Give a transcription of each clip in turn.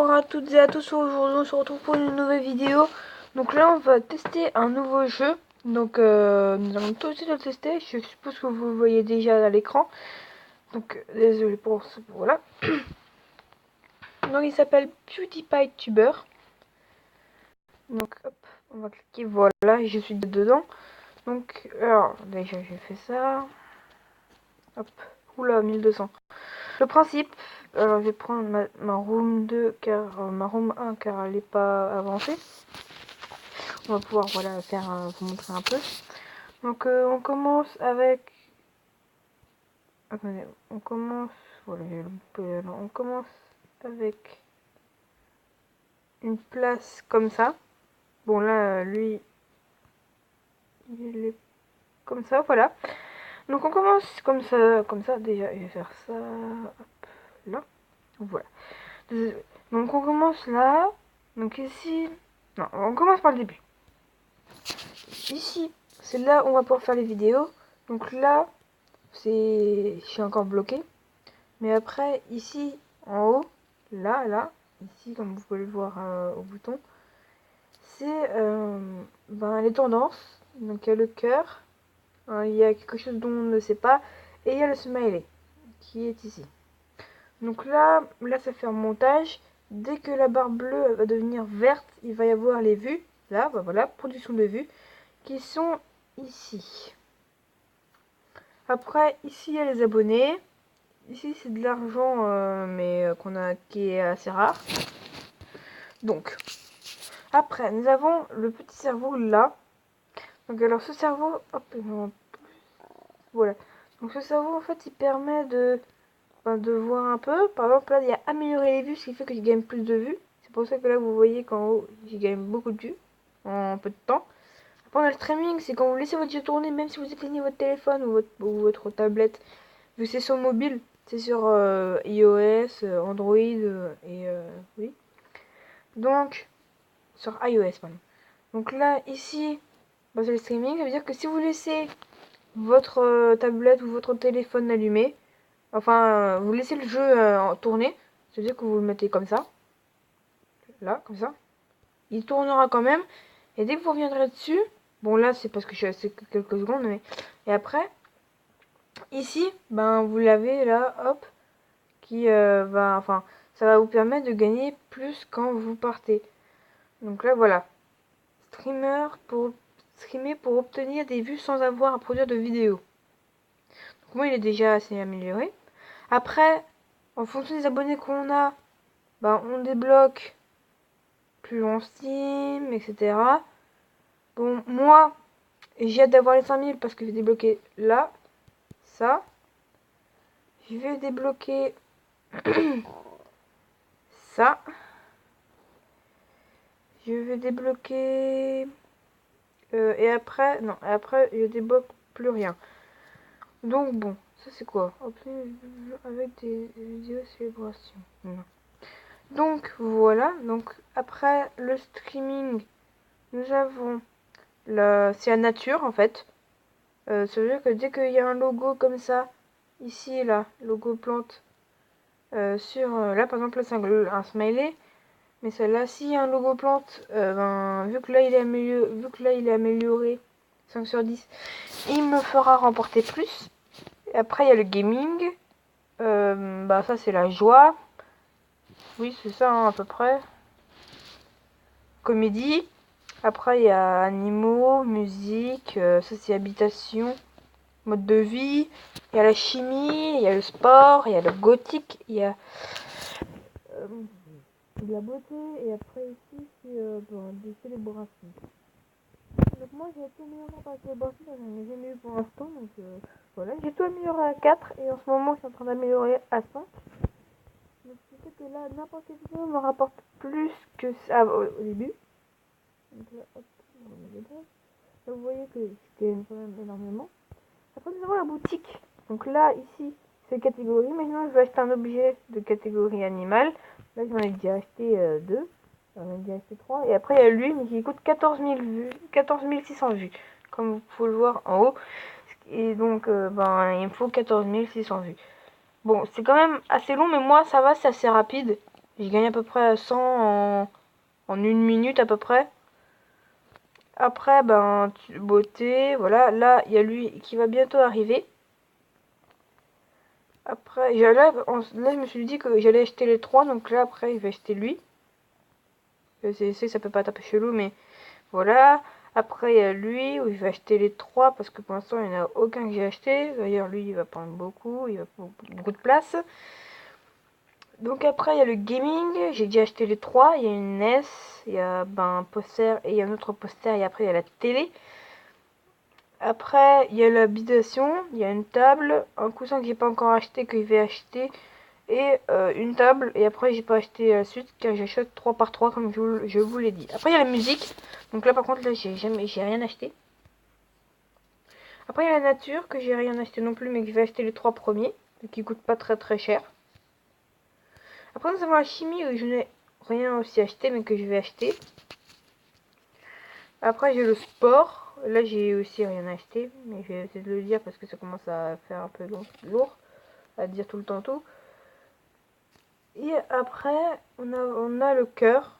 Bonjour à toutes et à tous, aujourd'hui on se retrouve pour une nouvelle vidéo. Donc là on va tester un nouveau jeu. Donc nous allons tout de suite le tester, je suppose que vous le voyez déjà à l'écran. Donc désolé pour ce voilà. Donc il s'appelle PewDiePie Tuber. Donc hop, on va cliquer, voilà, je suis dedans. Donc alors déjà j'ai fait ça. Hop, oula 1200. Le principe, alors je vais prendre ma room 2 car ma room 1 car elle n'est pas avancée. On va pouvoir voilà faire vous montrer un peu. Donc on commence avec, attendez, on commence, voilà, on commence avec une place comme ça. Bon là lui il est comme ça, voilà. Donc on commence comme ça déjà. Je vais faire ça, hop, là, voilà. Donc on commence là. Donc ici, non, on commence par le début. Ici, c'est là où on va pouvoir faire les vidéos. Donc là, je suis encore bloqué. Mais après, ici, en haut, là, ici, comme vous pouvez le voir au bouton, c'est les tendances. Donc il y a le cœur, il y a quelque chose dont on ne sait pas, et il y a le smiley qui est ici. Donc là ça fait un montage. Dès que la barre bleue va devenir verte, il va y avoir les vues. Là, voilà, production de vues, qui sont ici. Après, ici, il y a les abonnés. Ici, c'est de l'argent, mais qui est assez rare. Donc, après, nous avons le petit cerveau là. Donc, alors, ce cerveau, hop, voilà. Donc, ce cerveau, en fait, il permet de voir un peu. Par exemple, là, il y a améliorer les vues, ce qui fait que je gagne plus de vues. C'est pour ça que là, vous voyez qu'en haut, j'y gagne beaucoup de vues en peu de temps. Après, on a le streaming, c'est quand vous laissez votre jeu tourner, même si vous éteignez votre téléphone ou votre tablette. Vu que c'est sur mobile, c'est sur iOS, Android oui. Donc, sur iOS, pardon. Donc là, ici, c'est le streaming. Ça veut dire que si vous laissez votre tablette ou votre téléphone allumé, enfin, vous laissez le jeu tourner, ça veut dire que vous le mettez comme ça. Là, comme ça. Il tournera quand même. Et dès que vous reviendrez dessus, bon là, c'est parce que je suis resté quelques secondes, mais... Et après, ici, vous l'avez là, hop, qui ça va vous permettre de gagner plus quand vous partez. Donc là, voilà. Streamer pour obtenir des vues sans avoir à produire de vidéos. Donc moi, il est déjà assez amélioré. Après, en fonction des abonnés qu'on a, on débloque plus en Steam, etc. Bon, moi, j'ai hâte d'avoir les 5000 parce que je vais débloquer là, ça. Je vais débloquer ça. Je vais débloquer... et après, non, après, je débloque plus rien. Donc bon, ça c'est quoi? Avec des vidéos célébration. Donc voilà, donc après le streaming, nous avons c'est la nature en fait. Ça veut dire que dès qu'il y a un logo comme ça, ici là, logo plante, là par exemple là c'est un smiley, mais celle-là, si un logo plante, vu que là il est amélioré, 5 sur 10, il me fera remporter plus. Et après il y a le gaming, ça c'est la joie, oui c'est ça à peu près. Comédie, après il y a animaux, musique, ça c'est habitation, mode de vie, il y a la chimie, il y a le sport, il y a le gothique, il y a de la beauté, et après ici c'est des célébrations. Donc moi j'ai tout amélioré par la célébration, j'en ai jamais eu pour l'instant, donc voilà, j'ai tout amélioré à 4 et en ce moment je suis en train d'améliorer à 5. Donc ce qui fait que là n'importe quelle vidéo me rapporte plus que ça au début. Donc là, hop, on met les bases. Là vous voyez que je gagne quand même énormément. Après nous avons la boutique. Donc là ici c'est catégorie, maintenant je veux acheter un objet de catégorie animale. Là j'en ai déjà acheté 2. J'en ai déjà acheté 3. Et après il y a lui mais qui coûte 14 000 vues, 14 600 vues. Comme vous pouvez le voir en haut. Et donc il me faut 14 600 vues. Bon, c'est quand même assez long, mais moi ça va, c'est assez rapide. J'ai gagné à peu près 100 en 1 minute à peu près. Après, ben, beauté, voilà. Là, il y a lui qui va bientôt arriver. Après, là, je me suis dit que j'allais acheter les 3. Donc là, après, il va acheter lui. Ça peut pas taper chelou, mais voilà. Après, il y a lui où il va acheter les 3 parce que pour l'instant, il n'y en a aucun que j'ai acheté. D'ailleurs, lui, il va prendre beaucoup. Il va prendre beaucoup de place. Donc après, il y a le gaming. J'ai déjà acheté les 3. Il y a une NES. Il y a un poster et il y a un autre poster. Et après, il y a la télé. Après, il y a l'habitation. Il y a une table. Un coussin que j'ai pas encore acheté, que je vais acheter. Et une table. Et après, j'ai pas acheté la suite car j'achète 3 par 3 comme je vous l'ai dit. Après, il y a la musique. Donc là, par contre, là, j'ai rien acheté. Après, il y a la nature que j'ai rien acheté non plus, mais que je vais acheter les 3 premiers. Qui coûtent pas très cher. Après, nous avons la chimie où je n'ai rien aussi acheté, mais que je vais acheter. Après, j'ai le sport. Là, j'ai aussi rien acheté, mais je vais essayer de le dire parce que ça commence à faire un peu lourd à dire tout le temps tout. Et après, on a le cœur.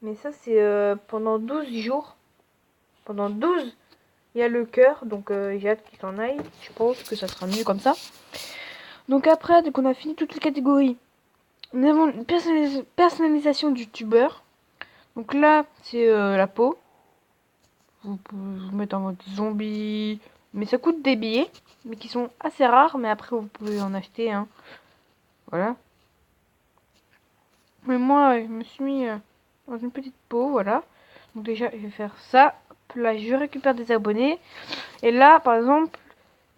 Mais ça, c'est pendant 12 jours. Pendant 12, il y a le cœur. Donc, j'ai hâte qu'il s'en aille. Je pense que ça sera mieux comme ça. Donc après, dès qu'on a fini toutes les catégories, nous avons une personnalisation du tubeur. Donc là, c'est la peau. Vous pouvez vous mettre en mode zombie. Mais ça coûte des billets. Mais qui sont assez rares. Mais après, vous pouvez en acheter. Hein. Voilà. Mais moi, je me suis mis dans une petite peau. Voilà. Donc déjà, je vais faire ça. Là, je récupère des abonnés. Et là, par exemple,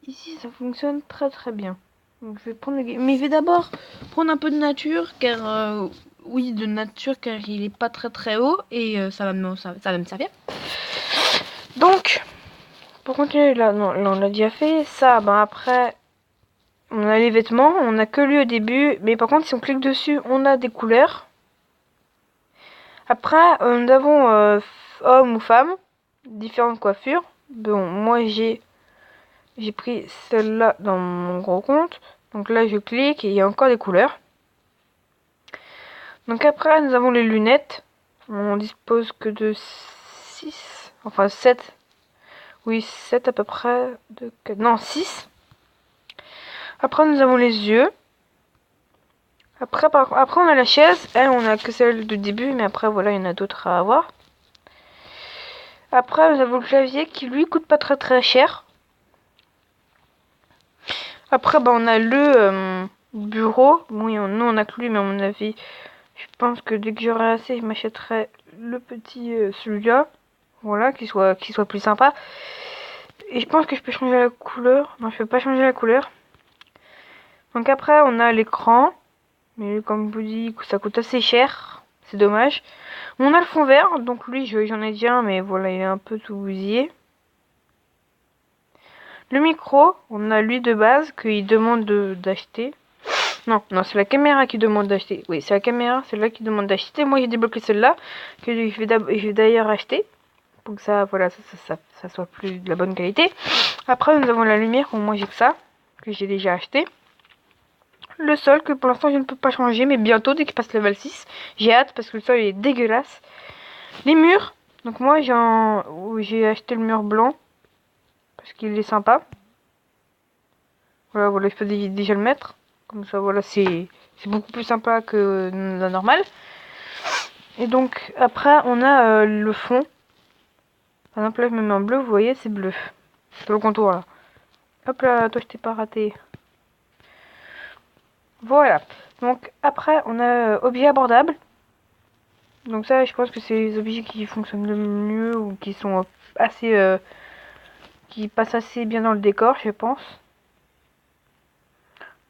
ici, ça fonctionne très bien. Donc je vais prendre le game. Mais je vais d'abord prendre un peu de nature. Car, oui, de nature. Car il est pas très haut. Et ça va me servir. Donc, pour continuer, là, non, là on l'a déjà fait. Ça, ben après, on a les vêtements. On a que lui au début. Mais par contre, si on clique dessus, on a des couleurs. Après, nous avons homme ou femme. Différentes coiffures. Bon, moi j'ai pris celle-là dans mon gros compte. Donc là, je clique et il y a encore des couleurs. Donc après, nous avons les lunettes. On dispose que de 6. Enfin, 7. Oui, 7 à peu près. Non, 6. Après, nous avons les yeux. Après, on a la chaise. Elle, on a que celle de début. Mais après, voilà, il y en a d'autres à avoir. Après, nous avons le clavier qui, lui, coûte pas très cher. Après, bah, on a le bureau. Oui, nous, on a que lui, mais à mon avis, je pense que dès que j'aurai assez, je m'achèterai le petit celui-là. Voilà, qui soit plus sympa. Et je pense que je peux changer la couleur. Non, je peux pas changer la couleur. Donc après, on a l'écran. Mais comme je vous dis, ça coûte assez cher. C'est dommage. On a le fond vert. Donc lui, j'en ai déjà un, mais voilà, il est un peu tout bousillé. Le micro, on a lui de base qu'il demande d'acheter. Non, c'est la caméra qui demande d'acheter. Oui, c'est la caméra, celle-là qui demande d'acheter. Moi, j'ai débloqué celle-là, que je vais d'ailleurs acheter. Pour que ça, voilà, ça soit plus de la bonne qualité. Après, nous avons la lumière. Bon, moi, j'ai que ça, que j'ai déjà acheté. Le sol, que pour l'instant, je ne peux pas changer, mais bientôt, dès que je passe level 6, j'ai hâte parce que le sol, il est dégueulasse. Les murs. Donc, moi, j'ai acheté le mur blanc parce qu'il est sympa. Voilà, je peux déjà le mettre. Comme ça, voilà, c'est beaucoup plus sympa que la normale. Et donc, après, on a le fond. Par exemple, là, je me mets en bleu, vous voyez, c'est bleu. Sur le contour, là. Hop là, toi, je t'ai pas raté. Voilà. Donc, après, on a objets abordables. Donc ça, je pense que c'est les objets qui fonctionnent le mieux ou qui sont assez... qui passent assez bien dans le décor, je pense.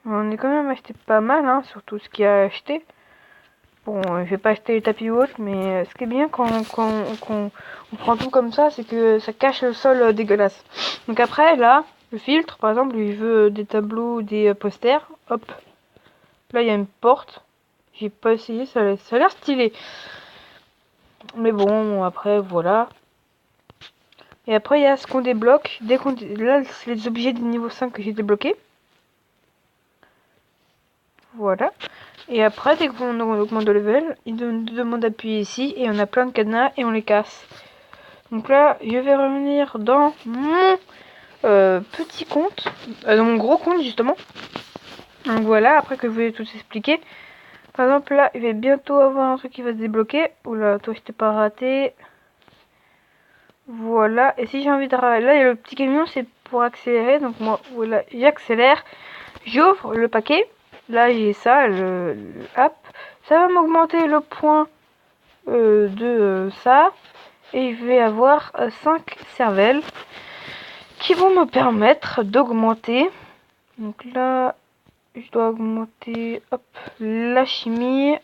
On est quand même acheté pas mal, hein, sur tout ce qu'il y a à acheter. Bon, je vais pas acheter les tapis ou autre, mais ce qui est bien quand on prend tout comme ça, c'est que ça cache le sol dégueulasse. Donc après, là, le filtre, par exemple, il veut des tableaux ou des posters. Hop. Là, il y a une porte. J'ai pas essayé, ça a l'air stylé. Mais bon, après, voilà. Et après, il y a ce qu'on débloque. Là, c'est les objets du niveau 5 que j'ai débloqués. Voilà. Et après, dès qu'on augmente de level, il nous demande d'appuyer ici et on a plein de cadenas et on les casse. Donc là, je vais revenir dans mon petit compte, dans mon gros compte justement. Donc voilà, après que je vous ai tout expliqué. Par exemple là, il va bientôt avoir un truc qui va se débloquer. Oula, toi je t'ai pas raté. Voilà, et si j'ai envie de... Là, il y a le petit camion, c'est pour accélérer. Donc moi, voilà, j'accélère. J'ouvre le paquet. Là, j'ai ça, hop. Ça va m'augmenter le point de ça. Et je vais avoir 5 cervelles qui vont me permettre d'augmenter. Donc là, je dois augmenter hop, la chimie,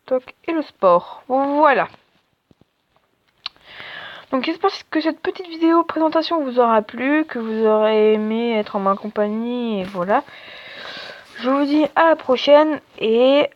toc, et le sport. Voilà. Donc j'espère que cette petite vidéo présentation vous aura plu, que vous aurez aimé être en ma compagnie, et voilà. Je vous dis à la prochaine, et